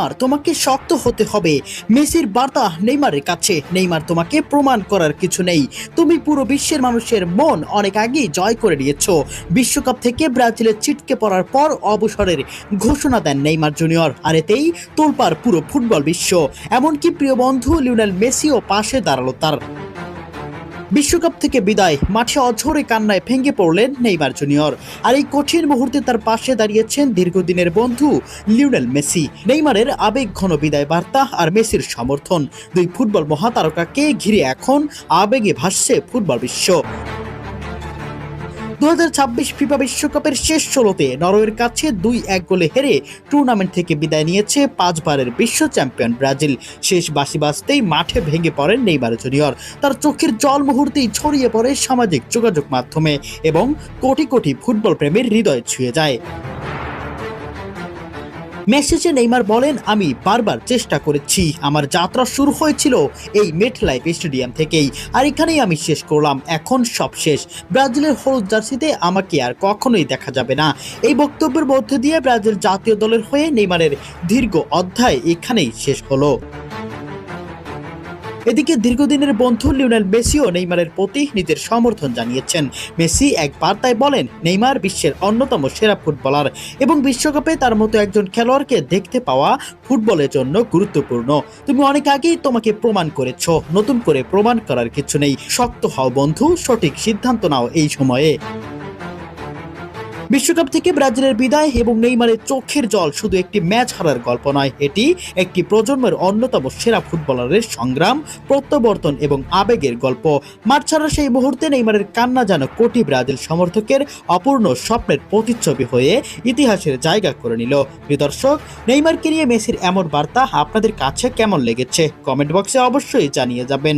আর তোমাকে শক্ত হতে হবে। মেসির বার্তা নেইমারের কাছে, নেইমার তোমাকে প্রমাণ করার কিছু নেই। তুমি পুরো বিশ্বের মানুষের মন অনেক আগেই জয় করে নিয়েছো। বিশ্বকাপ থেকে ব্রাজিলের ছিটকে পড়ার পর অবসরের ঘোষণা দেন নেইমার জুনিয়র, আর এতেই তোলপাড় পুরো ফুটবল বিশ্ব। এমনকি প্রিয় বন্ধু লিওনেল মেসিও পাশে দাঁড়ালো তার। বিশ্বকাপ থেকে বিদায়, মাঠে অঝরে কান্নায় ভেঙে পড়লেন নেইমার জুনিয়র। আর এই কঠিন মুহূর্তে তার পাশে দাঁড়িয়েছেন দীর্ঘদিনের বন্ধু লিওনেল মেসি। নেইমারের আবেগঘন বিদায় বার্তা আর মেসির সমর্থন, দুই ফুটবল মহাতারকাকে ঘিরে এখন আবেগে ভাসছে ফুটবল বিশ্ব। 2026 ফিফা বিশ্বকাপের শেষ 16তে নরওয়ের কাছে 2-1 গোলে হেরে টুর্নামেন্ট থেকে বিদায় নিয়েছে 5 বারের বিশ্ব চ্যাম্পিয়ন ব্রাজিল। শেষ বাঁশি বাজতেই মাঠে ভেঙে পড়েন নেইমার জুনিয়র। তার চোখের জল মুহূর্তেই ছড়িয়ে পড়ে সামাজিক যোগাযোগ মাধ্যমে এবং কোটি কোটি ফুটবল প্রেমীর হৃদয় ছুঁয়ে যায়। মেসেজে নেইমার বলেন, আমি বারবার চেষ্টা করেছি, আমার যাত্রা শুরু হয়েছিল এই মেটলাইফ স্টেডিয়াম থেকেই, আর এখানেই আমি শেষ করলাম। এখন সব শেষ। ব্রাজিলের হলুদ জার্সিতে আমাকে আর কখনোই দেখা যাবে না। এই বক্তব্যের মধ্যে দিয়ে ব্রাজিল জাতীয় দলের হয়ে নেইমারের দীর্ঘ অধ্যায় এখানেই শেষ হলো। এদিকে দীর্ঘদিনের বন্ধু লিওনেল মেসিও নেইমারের প্রতি নিজের সমর্থন জানিয়েছেন। মেসি এক বার্তায় বলেন, নেইমার বিশ্বের অন্যতম সেরা ফুটবলার এবং বিশ্বকাপে তার মতো একজন খেলোয়াড়কে দেখতে পাওয়া ফুটবলের জন্য গুরুত্বপূর্ণ। তুমি অনেক আগেই তোমাকে প্রমাণ করেছো, নতুন করে প্রমাণ করার কিছু নেই। শক্ত হও বন্ধু, সঠিক সিদ্ধান্ত নাও এই সময়ে। বিশ্বকাপ থেকে ব্রাজিলের বিদায় এবং নেইমারের চোখের জল শুধু একটি ম্যাচ হারার গল্প নয়, এটি একটি প্রজন্মের অন্যতম সেরা ফুটবলারের সংগ্রাম, প্রত্যাবর্তন এবং আবেগের গল্প। মাঠ ছাড়ার সেই মুহূর্তে নেইমারের কান্না যেন কোটি ব্রাজিল সমর্থকের অপূর্ণ স্বপ্নের প্রতিচ্ছবি হয়ে ইতিহাসের জায়গা করে নিল। প্রিয় দর্শক, নেইমারকে নিয়ে মেসির এমন বার্তা আপনাদের কাছে কেমন লেগেছে কমেন্ট বক্সে অবশ্যই জানিয়ে যাবেন।